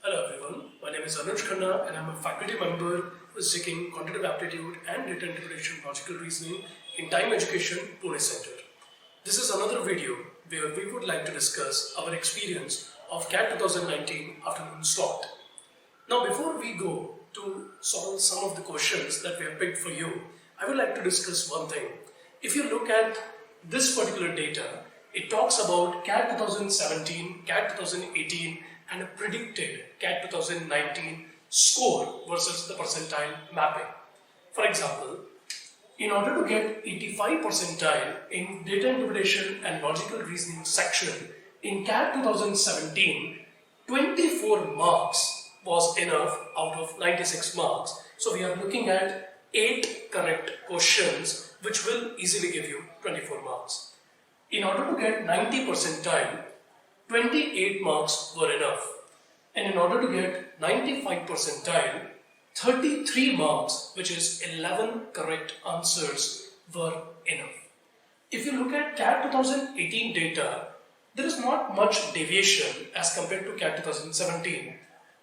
Hello everyone, my name is Anuj Khanna and I'm a faculty member who is seeking quantitative aptitude and data interpretation logical reasoning in T.I.M.E Education, Pune Center. This is another video where we would like to discuss our experience of CAT 2019 afternoon slot. Now before we go to solve some of the questions that we have picked for you, I would like to discuss one thing. If you look at this particular data, it talks about CAT 2017, CAT 2018 and a predicted CAT 2019 score versus the percentile mapping. For example, in order to get 85 percentile in data interpretation and logical reasoning section in CAT 2017, 24 marks was enough out of 96 marks. So we are looking at 8 correct questions which will easily give you 24 marks. In order to get 90 percentile, 28 marks were enough. And in order to get 95 percentile, 33 marks, which is 11 correct answers, were enough. If you look at CAT 2018 data, there is not much deviation as compared to CAT 2017.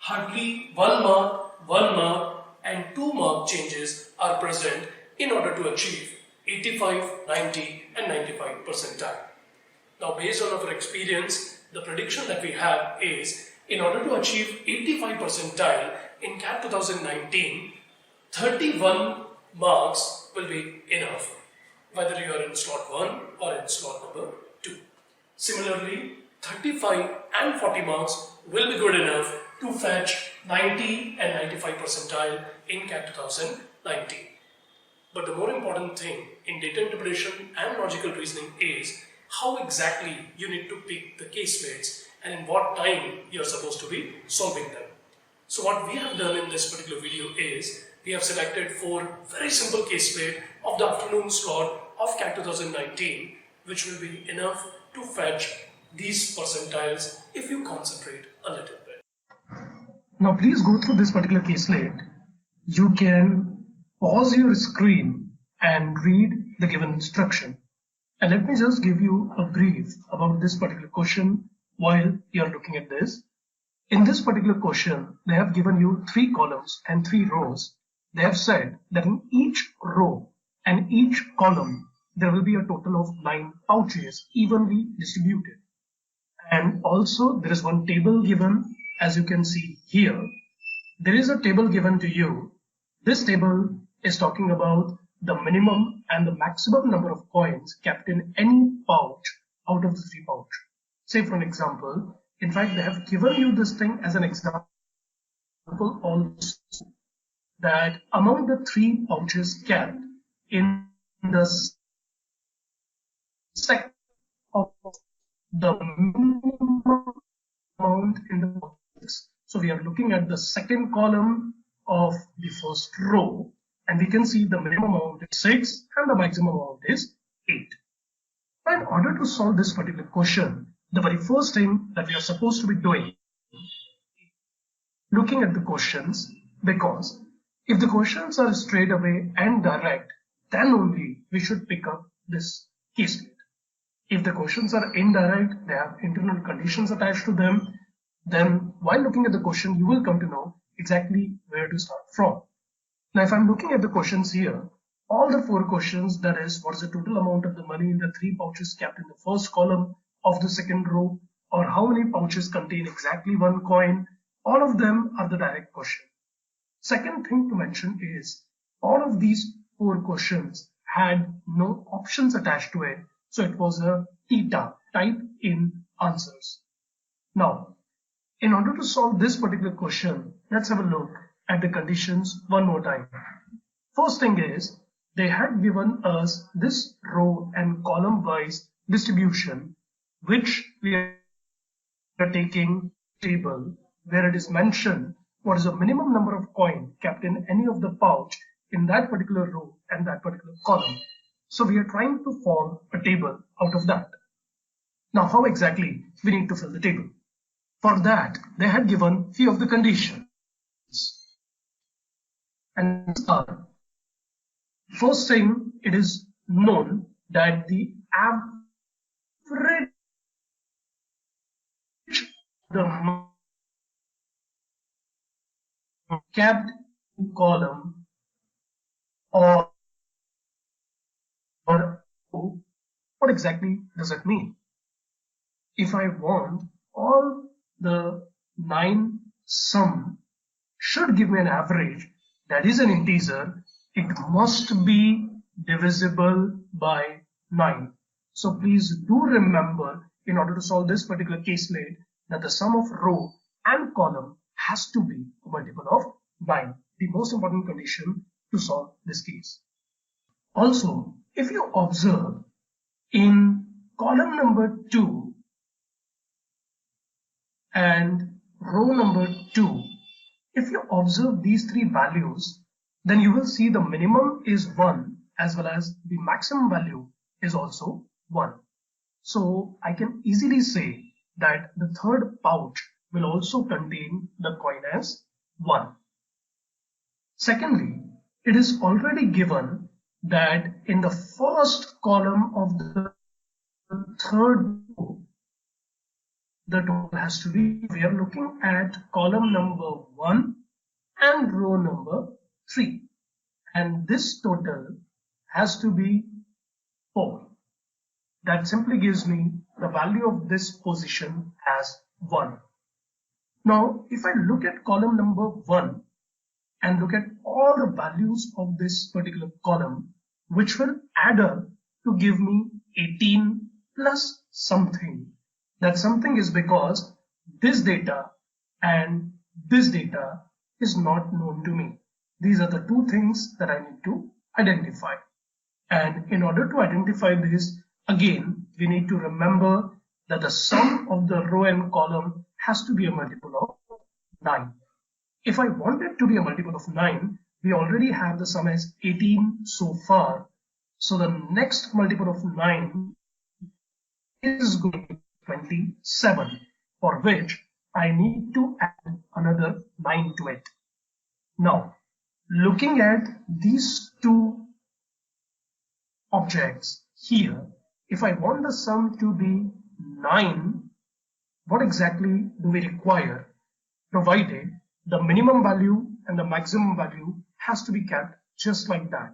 Hardly 1 mark and 2 mark changes are present in order to achieve 85, 90 and 95 percentile. Now based on our experience, the prediction that we have is in order to achieve 85 percentile in CAT 2019, 31 marks will be enough, whether you are in slot 1 or in slot number 2. Similarly, 35 and 40 marks will be good enough to fetch 90 and 95 percentile in CAT 2019. But the more important thing in data interpretation and logical reasoning is how exactly you need to pick the case weights and in what time you are supposed to be solving them. So what we have done in this particular video is we have selected 4 very simple case weight of the afternoon slot of CAT 2019, which will be enough to fetch these percentiles if you concentrate a little bit. Now please go through this particular caselet. You can pause your screen and read the given instruction. And let me just give you a brief about this particular question while you are looking at this. In this particular question, they have given you 3 columns and 3 rows. They have said that in each row and each column, there will be a total of 9 pouches evenly distributed. And also there is one table given, as you can see here. There is a table given to you. This table is talking about the minimum and the maximum number of coins kept in any pouch out of the 3 pouch. Say for an example, in fact they have given you this thing as an example also, that among the 3 pouches kept in the second of the minimum amount in the pouches. So we are looking at the second column of the first row, and we can see the minimum amount is 6 and the maximum amount is 8. Now in order to solve this particular question, the very first thing that we are supposed to be doing is looking at the questions, because if the questions are straight away and direct, then only we should pick up this caselet. If the questions are indirect, they have internal conditions attached to them, then while looking at the question, you will come to know exactly where to start from. Now, if I'm looking at the questions here, all the 4 questions, that is, what is the total amount of the money in the 3 pouches kept in the first column of the second row, or how many pouches contain exactly 1 coin, all of them are the direct question. Second thing to mention is all of these 4 questions had no options attached to it, so it was a theta type in answers. Now, in order to solve this particular question, let's have a look at the conditions one more time. First thing is, they had given us this row and column wise distribution, which we are taking table where it is mentioned what is the minimum number of coin kept in any of the pouch in that particular row and that particular column. So we are trying to form a table out of that. Now how exactly we need to fill the table? For that, they had given few of the conditions. And first thing, it is known that the average the kept in column or row, what exactly does it mean? If I want all the 9 sum should give me an average that is an integer, it must be divisible by 9. So please do remember, in order to solve this particular caselet, that the sum of row and column has to be a multiple of 9, the most important condition to solve this case. Also, if you observe in column number 2 and row number 2, if you observe these three values, then you will see the minimum is 1 as well as the maximum value is also 1. So I can easily say that the third pouch will also contain the coin as 1. Secondly, it is already given that in the first column of the third row, the total has to be, we are looking at column number 1 and row number 3, and this total has to be 4. That simply gives me the value of this position as 1. Now if I look at column number 1 and look at all the values of this particular column, which will add up to give me 18 plus something. That something is because this data and this data is not known to me. These are the two things that I need to identify. And in order to identify this, again, we need to remember that the sum of the row and column has to be a multiple of 9. If I want it to be a multiple of 9, we already have the sum as 18 so far. So the next multiple of 9 is going to be 27, for which I need to add another 9 to it. Now, looking at these two objects here, if I want the sum to be 9, what exactly do we require? Provided the minimum value and the maximum value has to be kept just like that.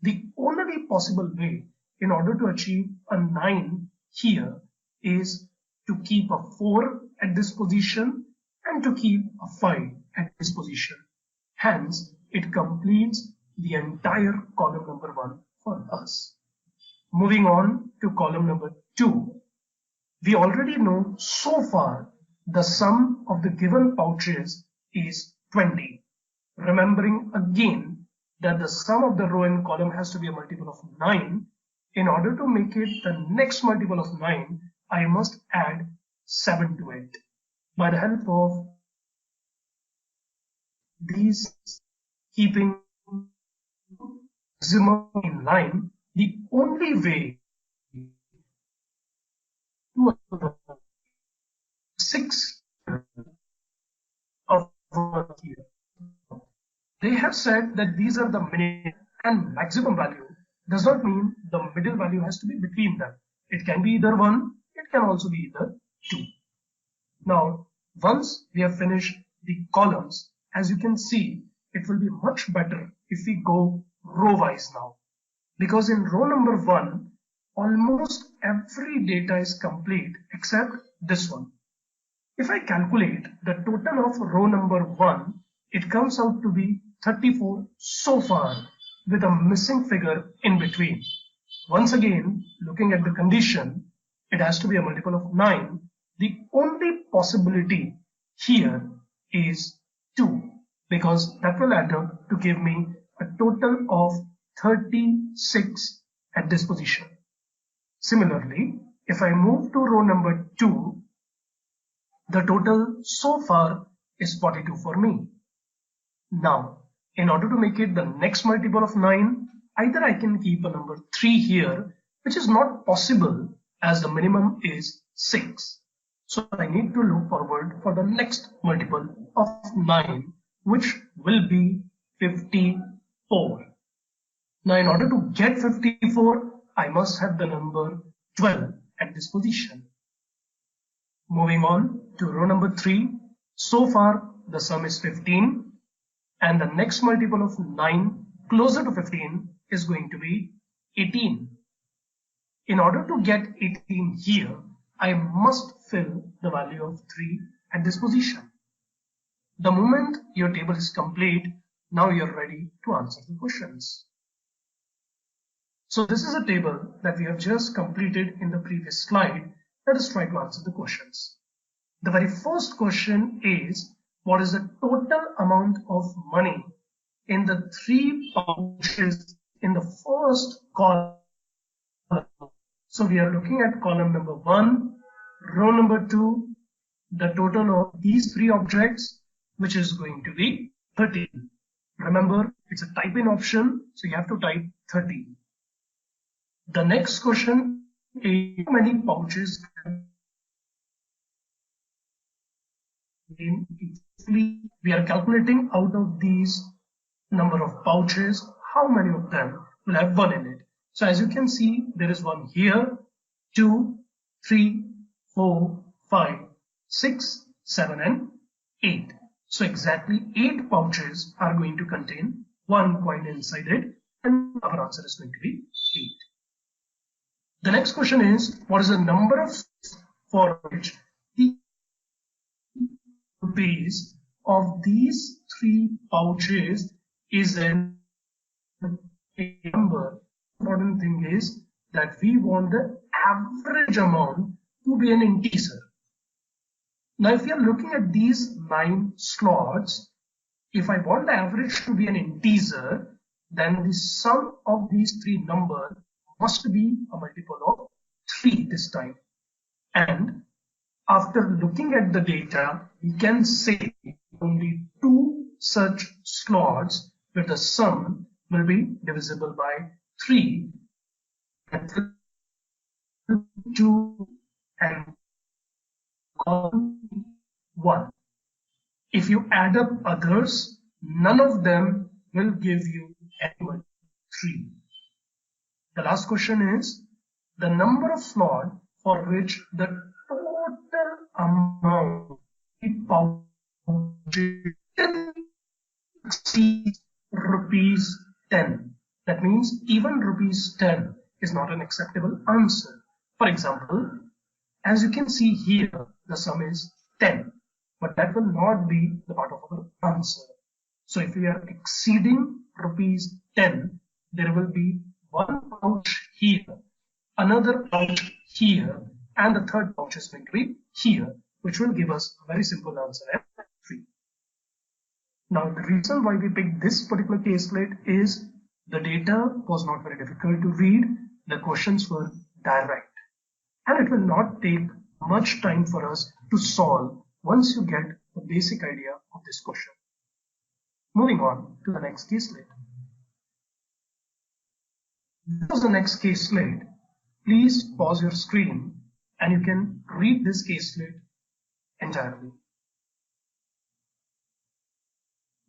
The only possible way in order to achieve a 9 here is to keep a 4 at this position and to keep a 5 at this position. Hence, it completes the entire column number 1 for us. Moving on to column number 2, we already know so far the sum of the given pouches is 20. Remembering again that the sum of the row and column has to be a multiple of 9. In order to make it the next multiple of 9, I must add 7 to it. By the help of these keeping maximum in line, the only way to 6 of here. They have said that these are the minimum and maximum value. Does not mean the middle value has to be between them. It can be either 1, it can also be either 2. Now, once we have finished the columns, as you can see, it will be much better if we go row wise now. Because in row number 1, almost every data is complete except this one. If I calculate the total of row number 1, it comes out to be 34 so far, with a missing figure in between. Once again, looking at the condition, it has to be a multiple of 9. The only possibility here is 2, because that will add up to give me a total of 36 at this position. Similarly, if I move to row number 2, the total so far is 42 for me. Now, in order to make it the next multiple of 9, either I can keep a number 3 here, which is not possible as the minimum is 6. So I need to look forward for the next multiple of 9, which will be 54. Now, in order to get 54, I must have the number 12 at this position. Moving on to row number 3, so far the sum is 15. and the next multiple of 9 closer to 15 is going to be 18. In order to get 18 here, I must fill the value of 3 at this position. The moment your table is complete, now you're ready to answer the questions. So this is a table that we have just completed in the previous slide. Let us try to answer the questions. The very first question is, what is the total amount of money in the 3 pouches in the first column? So we are looking at column number 1, row number 2, the total of these 3 objects, which is going to be 13. Remember, it's a type in option, so you have to type 13. The next question is, how many pouches we are calculating out of these number of pouches, how many of them will have 1 in it. So as you can see, there is 1 here, 2, 3, 4, 5, 6, 7 and 8. So exactly 8 pouches are going to contain 1 coin inside it, and our answer is going to be 8. The next question is, what is the number of for which the base of these 3 pouches is a number? Important thing is that we want the average amount to be an integer. Now if you are looking at these 9 slots, if I want the average to be an integer, then the sum of these 3 numbers must be a multiple of 3 this time. And after looking at the data, we can say only 2 such slots where the sum will be divisible by 3, and 2 and 1. If you add up others, none of them will give you any 3. The last question is, the number of slots for which the total amount exceeds rupees 10. That means even rupees 10 is not an acceptable answer. For example, as you can see here, the sum is 10, but that will not be the part of our answer. So if we are exceeding rupees 10, there will be 1 pouch here, another pouch here, and the third pouch is going to be here, which will give us a very simple answer at 3. Now the reason why we picked this particular caselet is the data was not very difficult to read, the questions were direct, and it will not take much time for us to solve once you get the basic idea of this question. Moving on to the next caselet. This is the next caselet. Please pause your screen and you can read this caselet entirely.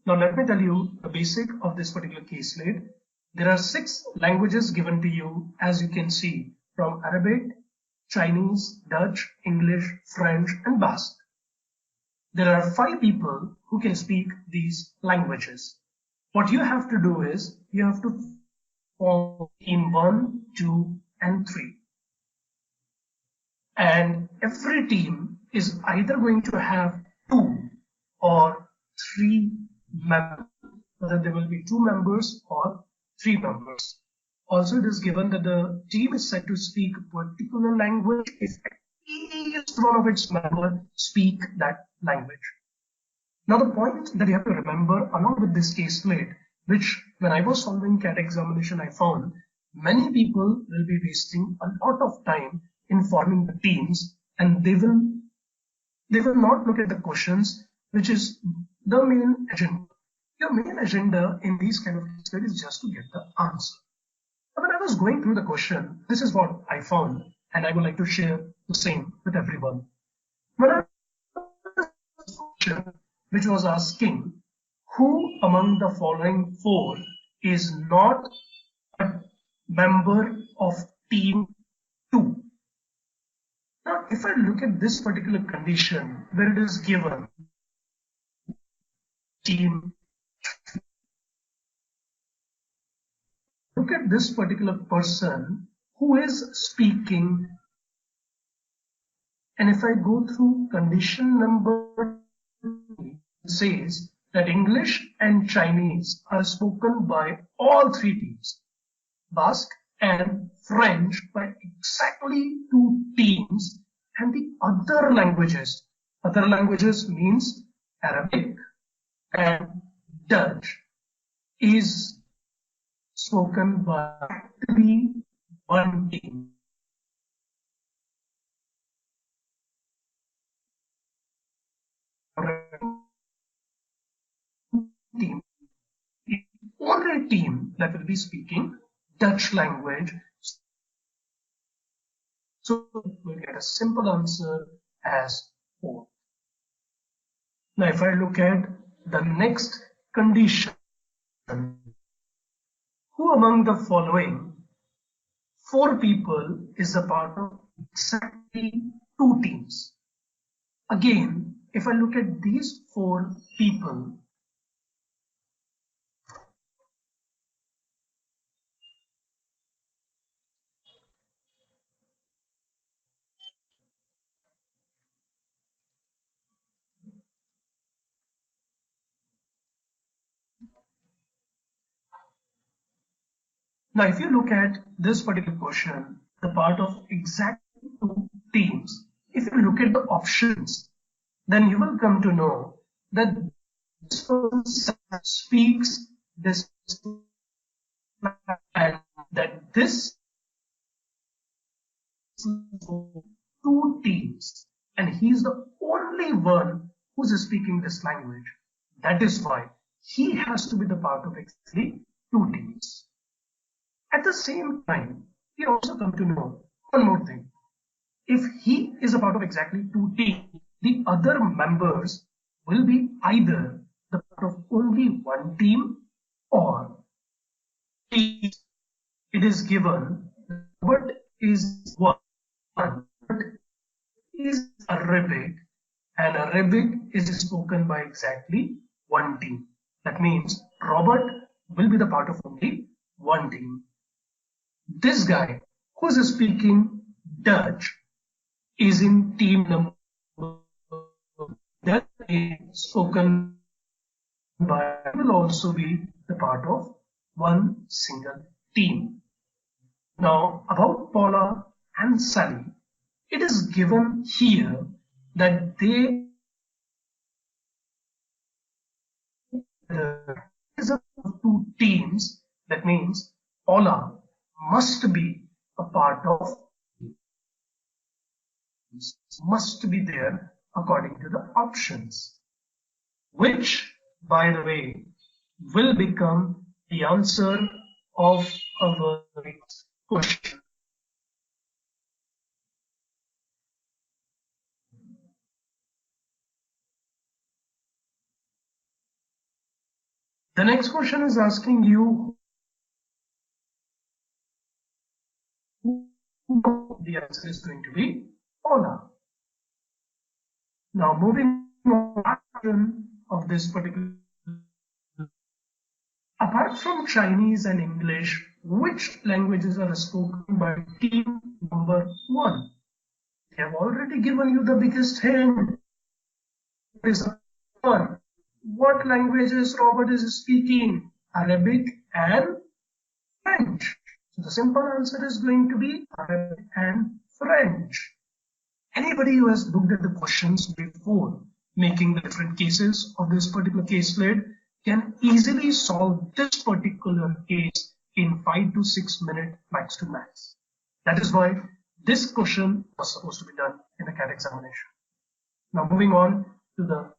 Now let me tell you the basic of this particular caselet. There are 6 languages given to you, as you can see, from Arabic, Chinese, Dutch, English, French and Basque. There are 5 people who can speak these languages. What you have to do is, you have to form team 1, 2 and 3. And every team is either going to have 2 or 3 members, whether there will be 2 members or 3 members. Also, it is given that the team is said to speak a particular language if at least one of its members speak that language. Now, the point that you have to remember along with this caselet, which when I was solving CAT examination, I found many people will be wasting a lot of time in forming the teams, and they will not look at the questions, which is the main agenda. Your main agenda in these kind of cases is just to get the answer. When I was going through the question, this is what I found, and I would like to share the same with everyone. When I which was asking, who among the following 4 is not a member of team 2? Now, if I look at this particular condition where it is given team at this particular person who is speaking, and if I go through condition number 3, it says that English and Chinese are spoken by all three teams, Basque and French by exactly 2 teams, and the other languages means Arabic and Dutch is spoken by actually 1 team. Team, the only team that will be speaking Dutch language. So we'll get a simple answer as 4. Now if I look at the next condition, who among the following 4 people is a part of exactly 2 teams? Again, if I look at these 4 people, now if you look at this particular question, the part of exactly 2 teams, if you look at the options, then you will come to know that this person speaks this and that this 2 teams, and he is the only one who's speaking this language. That is why he has to be the part of exactly 2 teams. At the same time, we also come to know one more thing. If he is a part of exactly 2 teams, the other members will be either the part of only 1 team or it is given what is 1 is Arabic, and Arabic is spoken by exactly 1 team. That means Robert will be the part of only 1 team. This guy who is speaking Dutch is in team number that is spoken by will also be the part of 1 single team. Now about Paula and Sally, it is given here that they is of 2 teams. That means Paula must be a part of, must be there according to the options, which by the way will become the answer of our next question. The next question is asking you the answer is going to be Paula. Now moving on of this particular, apart from Chinese and English, which languages are spoken by team number 1? They have already given you the biggest hint. Is 1. What languages Robert is speaking? Arabic and French. So the simple answer is going to be Arabic and French. Anybody who has looked at the questions before making the different cases of this particular caselet can easily solve this particular case in 5 to 6 minutes max to max. That is why this question was supposed to be done in the CAT examination. Now moving on to the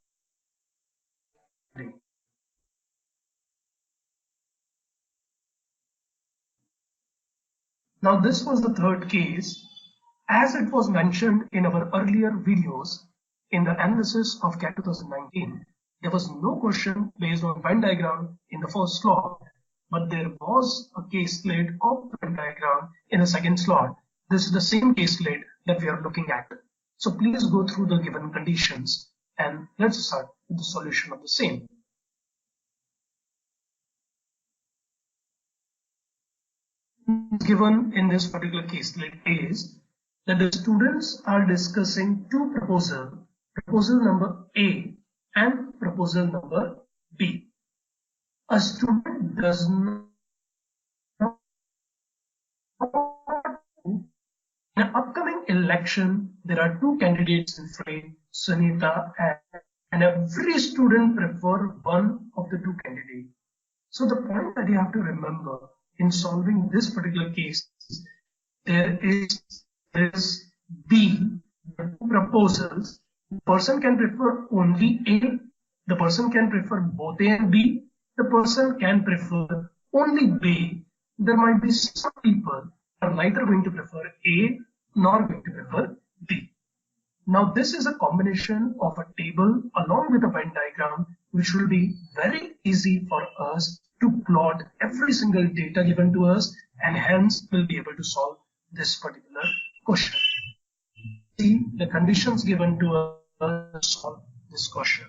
Now this was the third case. As it was mentioned in our earlier videos in the analysis of CAT 2019, there was no question based on Venn diagram in the first slot, but there was a caselet of Venn diagram in the second slot. This is the same caselet that we are looking at. So please go through the given conditions and let's start with the solution of the same. given in this particular case is that the students are discussing two proposals, proposal number A and proposal number B. A student does not, in an upcoming election, there are two candidates in frame, Sunita and every student prefer one of the two candidates. So the point that you have to remember in solving this particular case, there is B, the two proposals. The person can prefer only A, the person can prefer both A and B, the person can prefer only B. There might be some people who are neither going to prefer A nor going to prefer B. Now this is a combination of a table along with a Venn diagram, which will be very easy for us to plot every single data given to us, and hence we'll be able to solve this particular question. See the conditions given to us to solve this question.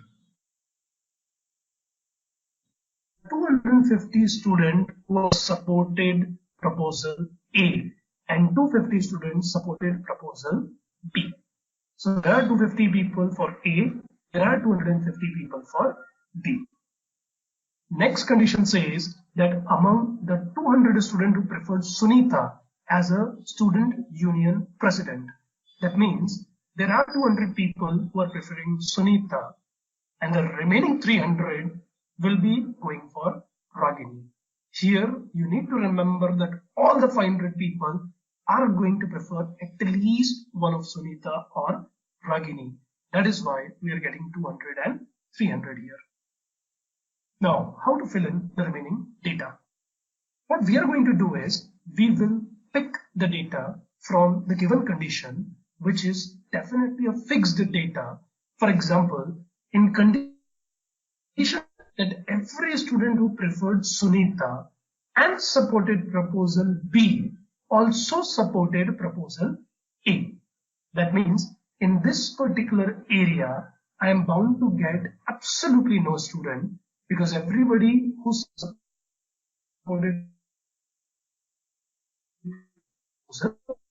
250 students who supported proposal A and 250 students supported proposal B. So there are 250 people for A, there are 250 people for B. Next condition says that among the 200 students who preferred Sunita as a student union president, that means there are 200 people who are preferring Sunita and the remaining 300 will be going for Ragini. Here you need to remember that all the 500 people are going to prefer at least one of Sunita or Ragini. That is why we are getting 200 and 300 here. Now, how to fill in the remaining data? What we are going to do is we will pick the data from the given condition, which is definitely a fixed data. For example, in condition that every student who preferred Sunita and supported proposal B also supported proposal A. That means in this particular area, I am bound to get absolutely no student because everybody who supported.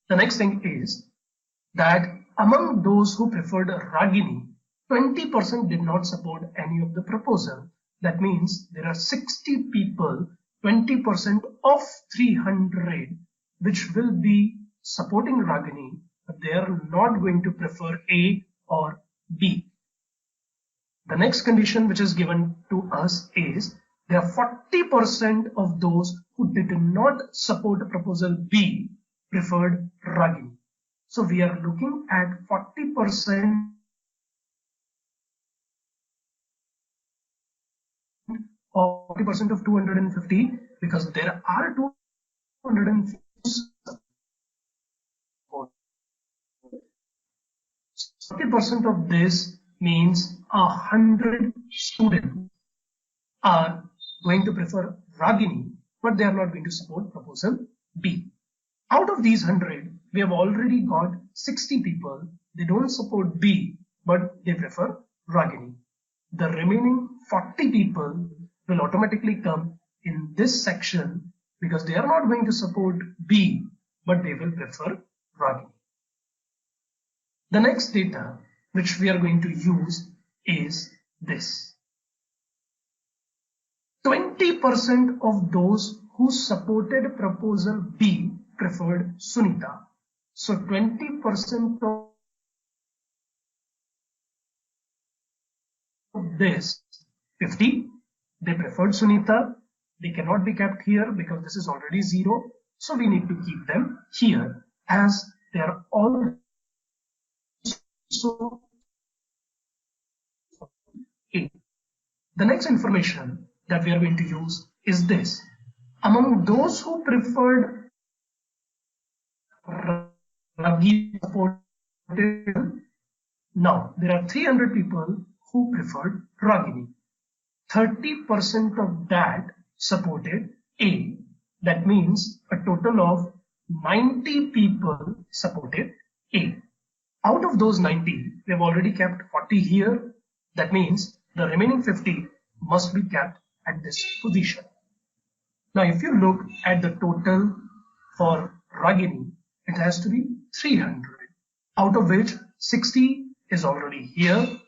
The next thing is that among those who preferred Ragini, 20% did not support any of the proposal. That means there are 60 people, 20% of 300, which will be supporting Ragini, but they are not going to prefer A or B. The next condition which is given to us is there are 40% of those who did not support proposal B preferred Ragini. So we are looking at 40% or 40% of 250 because there are 250 support. 40% of this means 100 students are going to prefer Ragini, but they are not going to support proposal B. Out of these 100, we have already got 60 people. They don't support B, but they prefer Ragini. The remaining 40 people will automatically come in this section because they are not going to support B, but they will prefer Ragini. The next data which we are going to use is this. 20% of those who supported proposal B preferred Sunita. So 20% of this 50, they preferred Sunita. They cannot be kept here because this is already 0. So we need to keep them here as they are all so A. The next information that we are going to use is this. Among those who preferred Ragini supported, now there are 300 people who preferred Ragini. 30% of that supported A. That means a total of 90 people supported A. Out of those 90, we have already kept 40 here. That means the remaining 50 must be kept at this position. Now, if you look at the total for Ragini, it has to be 300, out of which 60 is already here,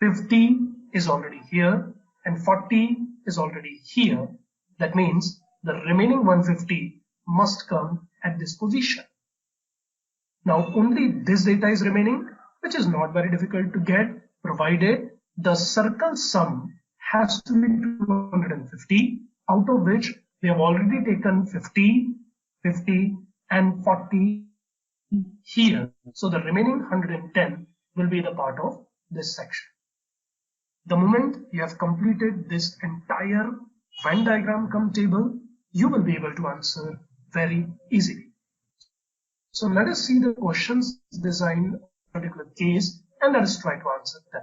50 is already here, and 40 is already here. That means the remaining 150 must come at this position. Now only this data is remaining, which is not very difficult to get, provided the circle sum has to be 250, out of which we have already taken 50, 50 and 40 here. So the remaining 110 will be the part of this section. The moment you have completed this entire Venn diagram cum table, you will be able to answer very easily. So let us see the questions designed in a particular case and let us try to answer them.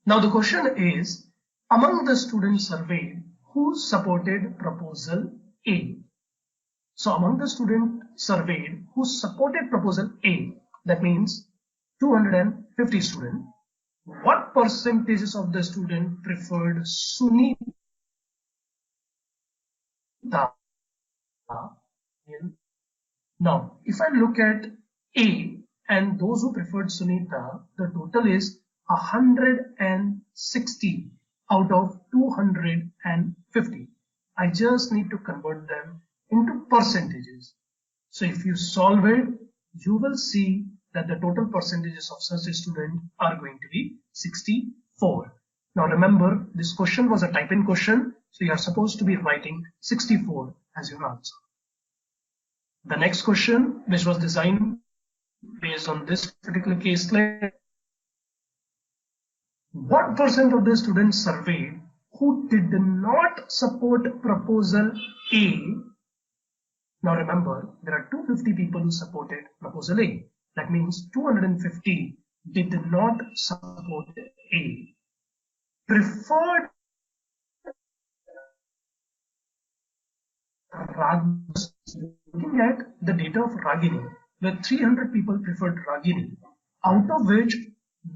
Now the question is, among the students surveyed, who supported proposal A? So among the students surveyed who supported proposal A, that means 250 students, what percentages of the student preferred Sunita? Now, if I look at A and those who preferred Sunita, the total is 160 out of 250. I just need to convert them into percentages. So if you solve it, you will see that the total percentages of such a student are going to be 64. Now remember, this question was a type-in question, so you are supposed to be writing 64 as your answer. The next question, which was designed based on this particular case study, what percent of the students surveyed who did not support proposal A? Now remember, there are 250 people who supported proposal A. That means 250 did not support A. Preferred Ragini. Looking at the data of Ragini, where 300 people preferred Ragini, out of which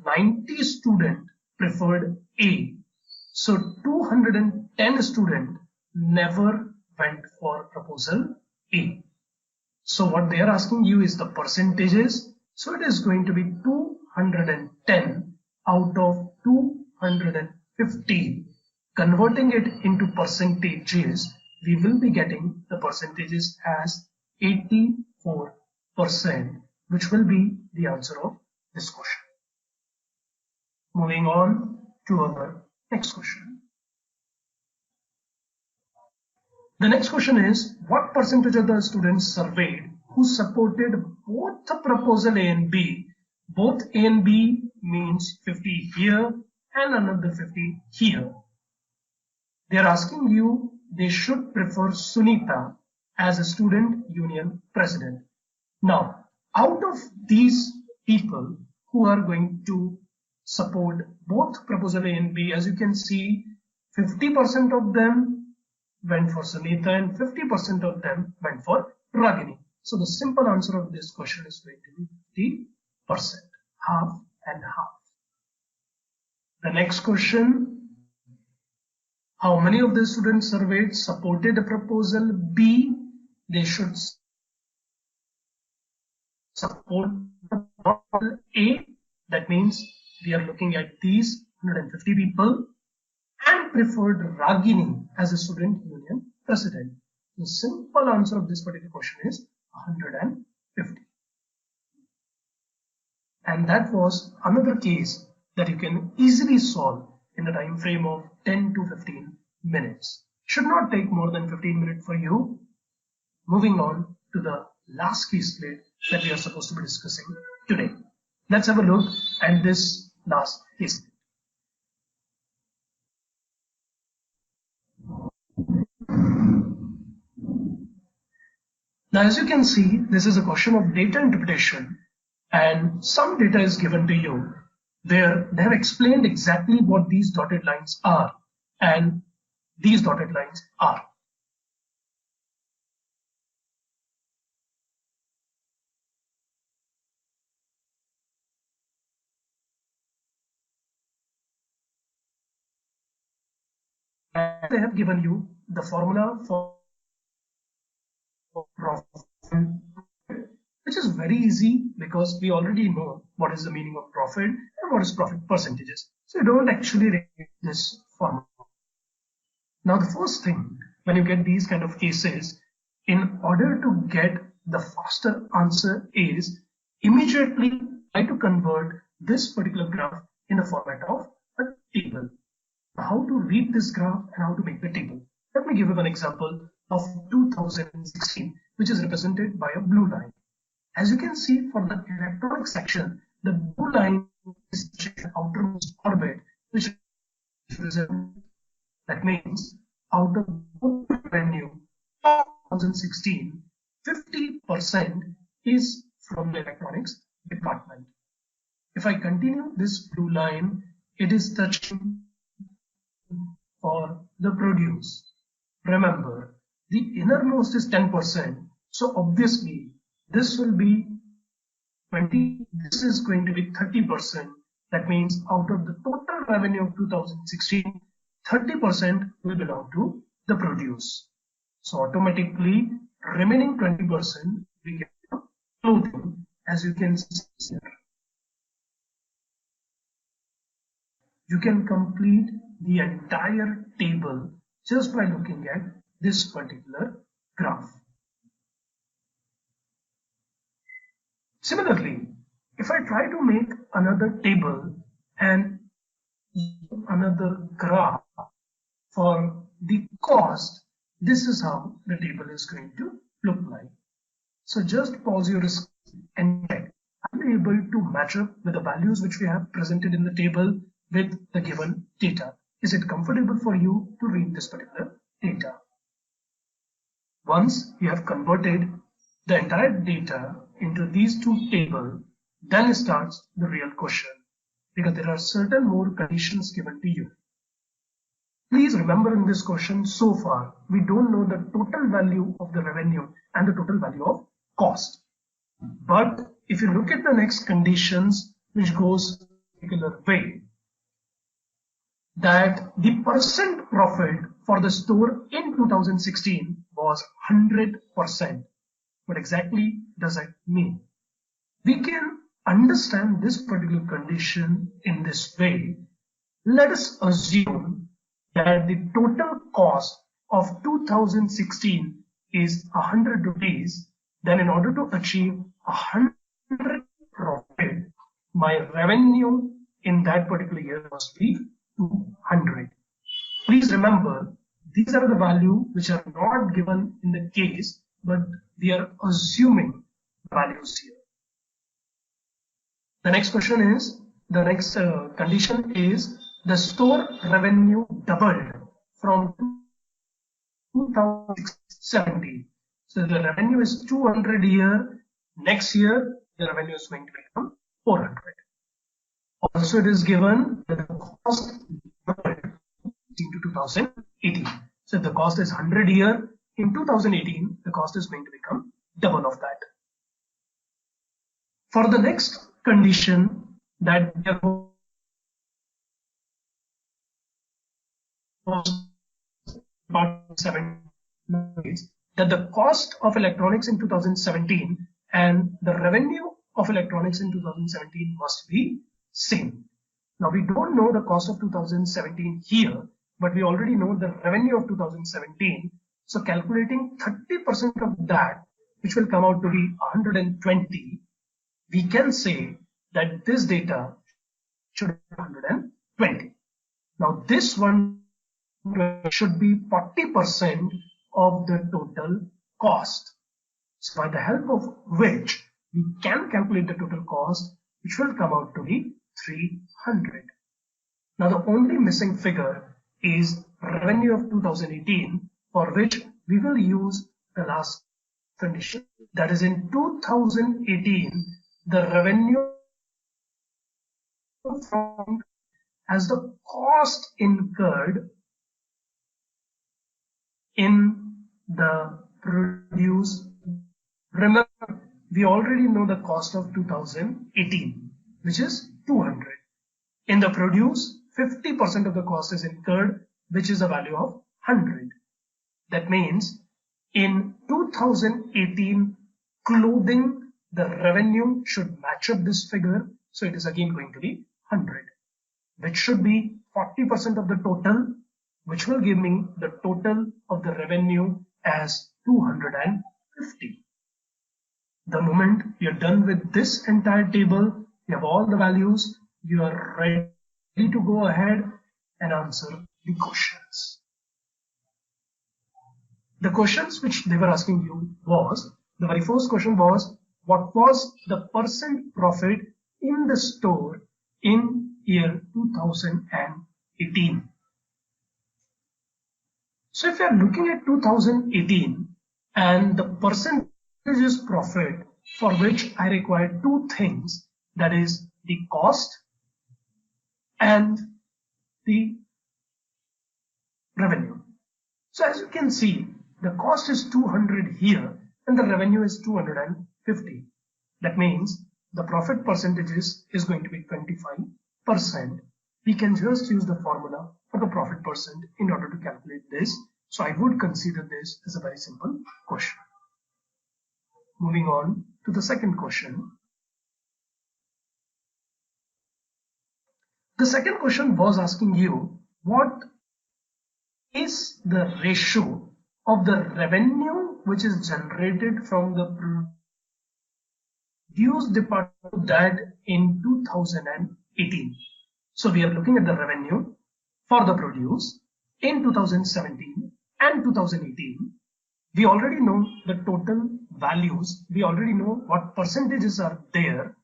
90 students preferred A. So 210 students never went for proposal A. So what they are asking you is the percentages. So it is going to be 210 out of 250. Converting it into percentages, we will be getting the percentages as 84%, which will be the answer of this question. Moving on to our next question. The next question is, what percentage of the students surveyed who supported both the proposal A and B? Both A and B means 50 here and another 50 here. They are asking you they should prefer Sunita as a student union president. Now, out of these people who are going to support both proposal A and B, as you can see, 50% of them went for Sunita and 50% of them went for Ragini. So the simple answer of this question is going to be 50%, half and half. The next question, how many of the students surveyed supported the proposal B? They should support proposal A. That means we are looking at these 150 people and preferred Ragini as a student union president. The simple answer of this particular question is 150. And that was another case that you can easily solve in the time frame of 10 to 15 minutes. Should not take more than 15 minutes for you. Moving on to the last case study that we are supposed to be discussing today. Let's have a look at this last case study. Now, as you can see, this is a question of data interpretation, and some data is given to you where they have explained exactly what these dotted lines are, and these dotted lines are. And they have given you the formula for profit, which is very easy because we already know what is the meaning of profit and what is profit percentages. So you don't actually repeat this formula. Now, the first thing when you get these kind of cases, in order to get the faster answer is immediately try to convert this particular graph in the format of a table. How to read this graph and how to make the table. Let me give you an example of 2016, which is represented by a blue line. As you can see for the electronic section, the blue line is the outermost orbit, which represents, that means out of the revenue of 2016, 50% is from the electronics department. If I continue this blue line, it is touching for the produce. Remember, the innermost is 10%, so obviously this will be 20, this is going to be 30%. That means out of the total revenue of 2016, 30% will belong to the produce. So automatically remaining 20% we get clothing, as you can see here. You can complete the entire table just by looking at this particular graph. Similarly, if I try to make another table and another graph for the cost, this is how the table is going to look like. So just pause your screen and check. Are you able to match up with the values which we have presented in the table with the given data? Is it comfortable for you to read this particular data? Once you have converted the entire data into these two tables, then starts the real question, because there are certain more conditions given to you. Please remember, in this question so far, we don't know the total value of the revenue and the total value of cost. But if you look at the next conditions, which goes a particular way, that the percent profit for the store in 2016 was 100%. What exactly does that mean? We can understand this particular condition in this way. Let us assume that the total cost of 2016 is 100 rupees. Then in order to achieve 100 profit, my revenue in that particular year must be 200. Please remember, these are the values which are not given in the case, but we are assuming values here. The next question is, the next condition is the store revenue doubled from 2017. So the revenue is 200 here. Next year, the revenue is going to become 400. Also, it is given that the cost doubled into 2018. So if the cost is 100 here, in 2018, the cost is going to become double of that. For the next condition that we are that the cost of electronics in 2017 and the revenue of electronics in 2017 must be same. Now we don't know the cost of 2017 here, but we already know the revenue of 2017. So calculating 30% of that, which will come out to be 120, we can say that this data should be 120. Now this one should be 40% of the total cost. So by the help of which we can calculate the total cost, which will come out to be 300. Now the only missing figure is revenue of 2018, for which we will use the last condition. That is, in 2018, the revenue found as the cost incurred in the produce. Remember, we already know the cost of 2018, which is 200. In the produce, 50% of the cost is incurred, which is a value of 100. That means in 2018 clothing, the revenue should match up this figure. So it is again going to be 100, which should be 40% of the total, which will give me the total of the revenue as 250. The moment you're done with this entire table, you have all the values, you are ready to go ahead and answer the questions. The questions which they were asking you was, the very first question was, what was the percent profit in the store in year 2018? So if you are looking at 2018 and the percentages profit, for which I require two things, that is the cost and the revenue. So as you can see, the cost is 200 here and the revenue is 250. That means the profit percentages is going to be 25%. We can just use the formula for the profit percent in order to calculate this. So I would consider this as a very simple question. Moving on to the second question. The second question was asking you, what is the ratio of the revenue which is generated from the produce department that in 2018. So we are looking at the revenue for the produce in 2017 and 2018. We already know the total values. We already know what percentages are there.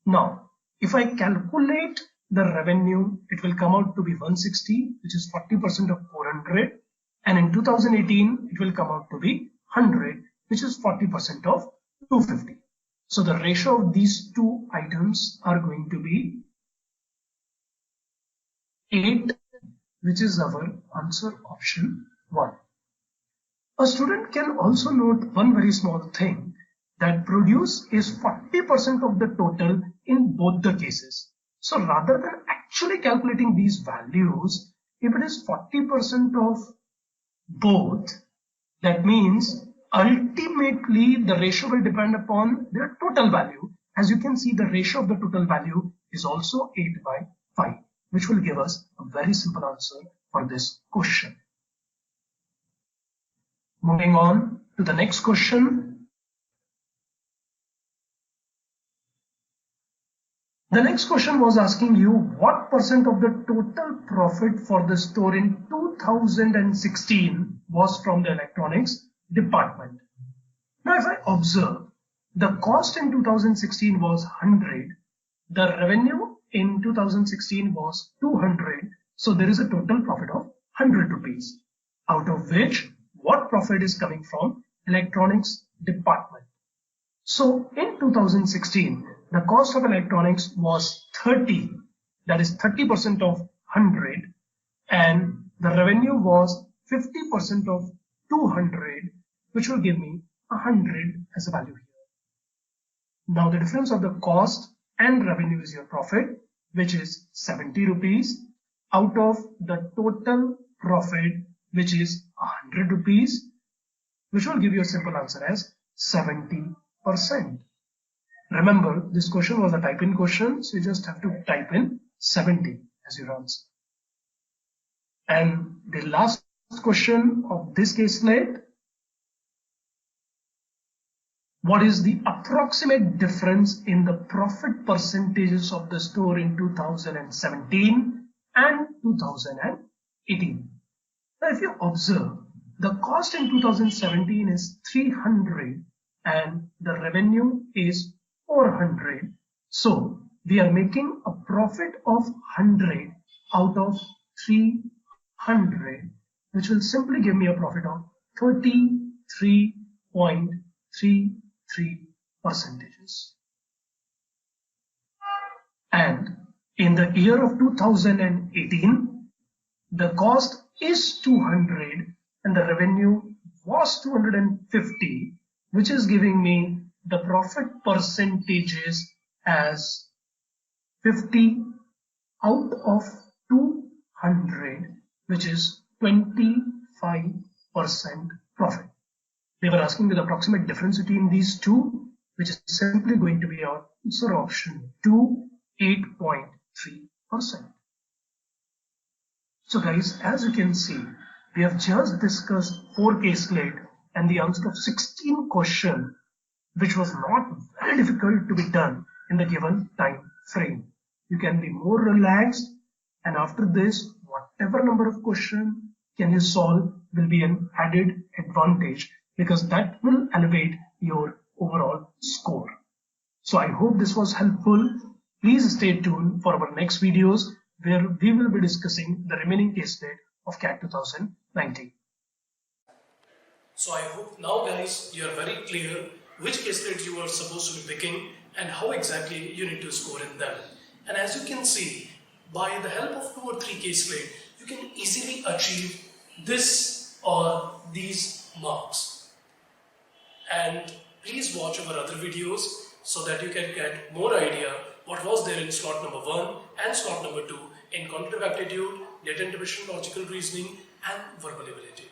Now, if I calculate the revenue, it will come out to be 160, which is 40% of 400. And in 2018, it will come out to be 100, which is 40% of 250. So the ratio of these two items are going to be 8, which is our answer option 1. A student can also note one very small thing, that produce is 40% of the total in both the cases. So rather than actually calculating these values, if it is 40% of both, that means ultimately the ratio will depend upon their total value. As you can see, the ratio of the total value is also 8 by 5, which will give us a very simple answer for this question. Moving on to the next question. The next question was asking you, what percent of the total profit for the store in 2016 was from the electronics department? Now if I observe, the cost in 2016 was 100, the revenue in 2016 was 200, so there is a total profit of 100 rupees, out of which what profit is coming from electronics department. So in 2016, the cost of electronics was 30, that is 30% of 100, and the revenue was 50% of 200, which will give me 100 as a value here. Now the difference of the cost and revenue is your profit, which is 70 rupees out of the total profit, which is 100 rupees, which will give you a simple answer as 70%. Remember, this question was a type-in question, so you just have to type in 70 as your answer. And the last question of this caselet, what is the approximate difference in the profit percentages of the store in 2017 and 2018? Now, if you observe, the cost in 2017 is 300 and the revenue is 400. So we are making a profit of 100 out of 300, which will simply give me a profit of 33.33 percentages. And in the year of 2018, the cost is 200 and the revenue was 250, which is giving me the profit percentages as 50 out of 200, which is 25%. profit. They were asking the approximate difference between these two, which is simply going to be our answer option 2, 8.3%. So guys, as you can see, we have just discussed 4 case slate and the answer of 16 question, which was not very difficult to be done in the given time frame. You can be more relaxed, and after this, whatever number of question can you solve will be an added advantage, because that will elevate your overall score. So I hope this was helpful. Please stay tuned for our next videos where we will be discussing the remaining case slate of CAT 2019. So I hope now guys you are very clear which case slates you are supposed to be picking and how exactly you need to score in them. And as you can see, by the help of 2 or 3 case slate, you can easily achieve this or these marks. And please watch our other videos so that you can get more idea what was there in slot number 1 and slot number 2 in cognitive aptitude, data interpretation, logical reasoning and verbal ability.